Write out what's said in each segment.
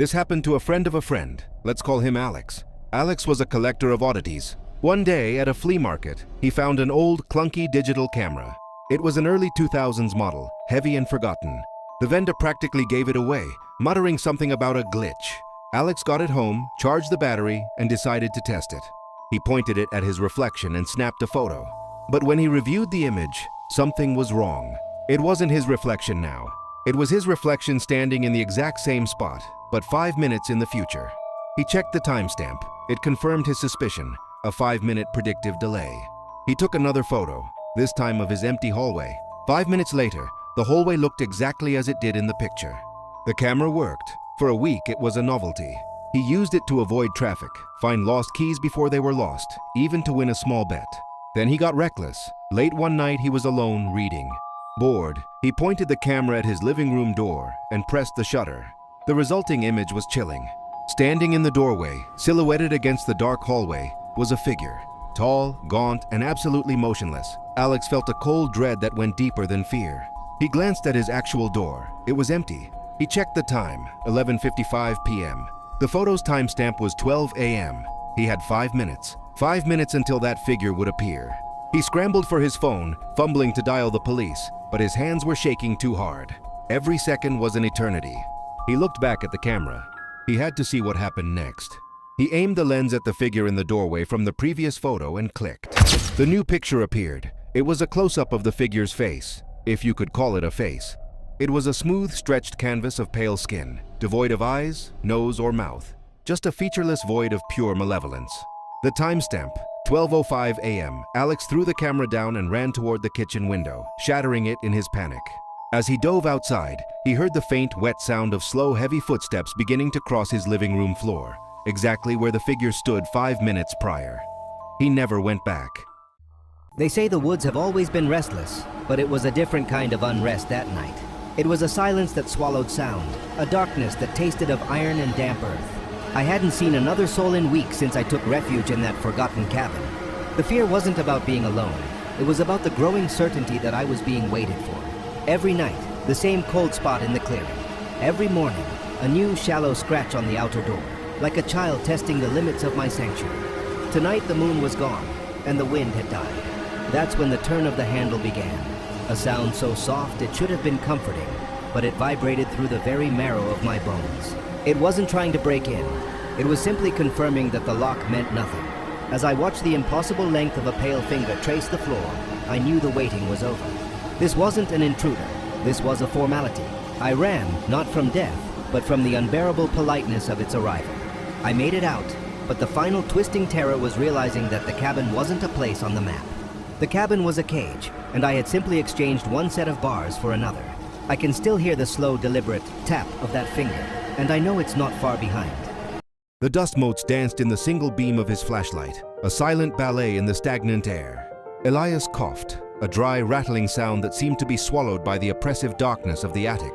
This happened to a friend of a friend. Let's call him Alex. Alex was a collector of oddities. One day at a flea market, he found an old, clunky digital camera. It was an early 2000s model, heavy and forgotten. The vendor practically gave it away, muttering something about a glitch. Alex got it home, charged the battery, and decided to test it. He pointed it at his reflection and snapped a photo. But when he reviewed the image, something was wrong. It wasn't his reflection now. It was his reflection standing in the exact same spot, but 5 minutes in the future. He checked the timestamp. It confirmed his suspicion, a 5-minute predictive delay. He took another photo, this time of his empty hallway. 5 minutes later, the hallway looked exactly as it did in the picture. The camera worked. For a week, it was a novelty. He used it to avoid traffic, find lost keys before they were lost, even to win a small bet. Then he got reckless. Late one night, he was alone reading. Bored, he pointed the camera at his living room door and pressed the shutter. The resulting image was chilling. Standing in the doorway, silhouetted against the dark hallway, was a figure. Tall, gaunt, and absolutely motionless. Alex felt a cold dread that went deeper than fear. He glanced at his actual door. It was empty. He checked the time, 11:55 p.m. The photo's timestamp was 12 a.m. He had 5 minutes. 5 minutes until that figure would appear. He scrambled for his phone, fumbling to dial the police, but his hands were shaking too hard. Every second was an eternity. He looked back at the camera. He had to see what happened next. He aimed the lens at the figure in the doorway from the previous photo and clicked. The new picture appeared. It was a close-up of the figure's face, if you could call it a face. It was a smooth, stretched canvas of pale skin, devoid of eyes, nose, or mouth. Just a featureless void of pure malevolence. The timestamp, 12:05 a.m. Alex threw the camera down and ran toward the kitchen window, shattering it in his panic. As he dove outside, he heard the faint, wet sound of slow, heavy footsteps beginning to cross his living room floor, exactly where the figure stood 5 minutes prior. He never went back. They say the woods have always been restless, but it was a different kind of unrest that night. It was a silence that swallowed sound, a darkness that tasted of iron and damp earth. I hadn't seen another soul in weeks since I took refuge in that forgotten cabin. The fear wasn't about being alone. It was about the growing certainty that I was being waited for. Every night, the same cold spot in the clearing. Every morning, a new shallow scratch on the outer door, like a child testing the limits of my sanctuary. Tonight the moon was gone, and the wind had died. That's when the turn of the handle began. A sound so soft it should have been comforting, but it vibrated through the very marrow of my bones. It wasn't trying to break in. It was simply confirming that the lock meant nothing. As I watched the impossible length of a pale finger trace the floor, I knew the waiting was over. This wasn't an intruder. This was a formality. I ran, not from death, but from the unbearable politeness of its arrival. I made it out, but the final twisting terror was realizing that the cabin wasn't a place on the map. The cabin was a cage, and I had simply exchanged one set of bars for another. I can still hear the slow, deliberate tap of that finger, and I know it's not far behind. The dust motes danced in the single beam of his flashlight, a silent ballet in the stagnant air. Elias coughed, a dry, rattling sound that seemed to be swallowed by the oppressive darkness of the attic.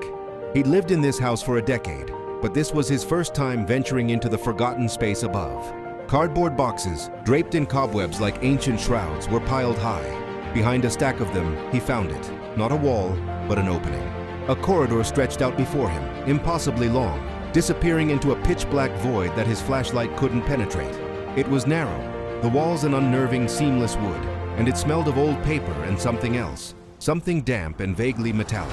He'd lived in this house for a decade, but this was his first time venturing into the forgotten space above. Cardboard boxes, draped in cobwebs like ancient shrouds, were piled high. Behind a stack of them, he found it. Not a wall, but an opening. A corridor stretched out before him, impossibly long, disappearing into a pitch-black void that his flashlight couldn't penetrate. It was narrow, the walls an unnerving, seamless wood, and it smelled of old paper and something else, something damp and vaguely metallic.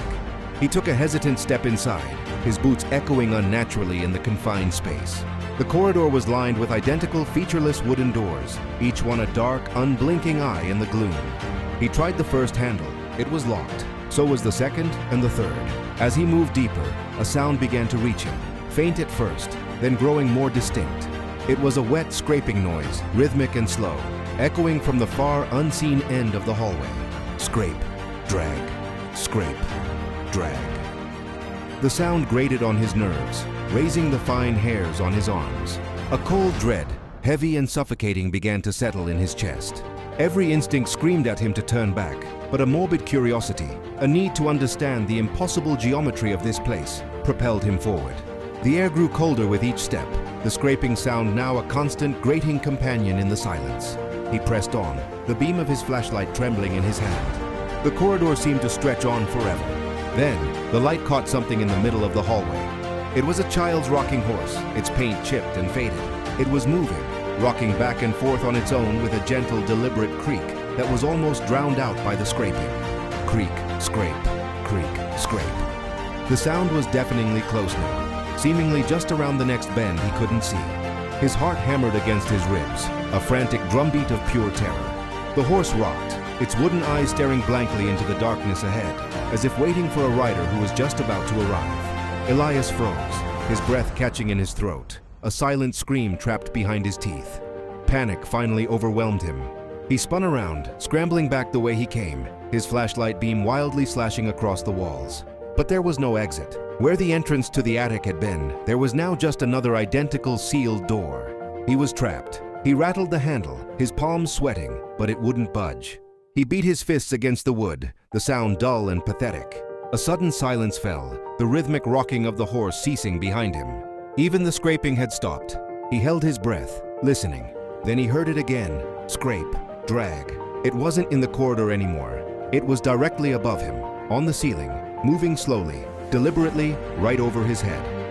He took a hesitant step inside, his boots echoing unnaturally in the confined space. The corridor was lined with identical, featureless wooden doors, each one a dark, unblinking eye in the gloom. He tried the first handle. It was locked. So was the second and the third. As he moved deeper, a sound began to reach him, faint at first, then growing more distinct. It was a wet, scraping noise, rhythmic and slow, echoing from the far, unseen end of the hallway. Scrape, drag, scrape, drag. The sound grated on his nerves, raising the fine hairs on his arms. A cold dread, heavy and suffocating, began to settle in his chest. Every instinct screamed at him to turn back, but a morbid curiosity, a need to understand the impossible geometry of this place, propelled him forward. The air grew colder with each step, the scraping sound now a constant, grating companion in the silence. He pressed on, the beam of his flashlight trembling in his hand. The corridor seemed to stretch on forever. Then, the light caught something in the middle of the hallway. It was a child's rocking horse, its paint chipped and faded. It was moving, rocking back and forth on its own with a gentle, deliberate creak that was almost drowned out by the scraping. Creak, scrape, creak, scrape. The sound was deafeningly close now. Seemingly just around the next bend he couldn't see. His heart hammered against his ribs, a frantic drumbeat of pure terror. The horse rocked, its wooden eyes staring blankly into the darkness ahead, as if waiting for a rider who was just about to arrive. Elias froze, his breath catching in his throat, a silent scream trapped behind his teeth. Panic finally overwhelmed him. He spun around, scrambling back the way he came, his flashlight beam wildly slashing across the walls. But there was no exit. Where the entrance to the attic had been, there was now just another identical sealed door. He was trapped. He rattled the handle, his palms sweating, but it wouldn't budge. He beat his fists against the wood, the sound dull and pathetic. A sudden silence fell, the rhythmic rocking of the horse ceasing behind him. Even the scraping had stopped. He held his breath, listening. Then he heard it again, scrape, drag. It wasn't in the corridor anymore. It was directly above him, on the ceiling, moving slowly, deliberately, right over his head.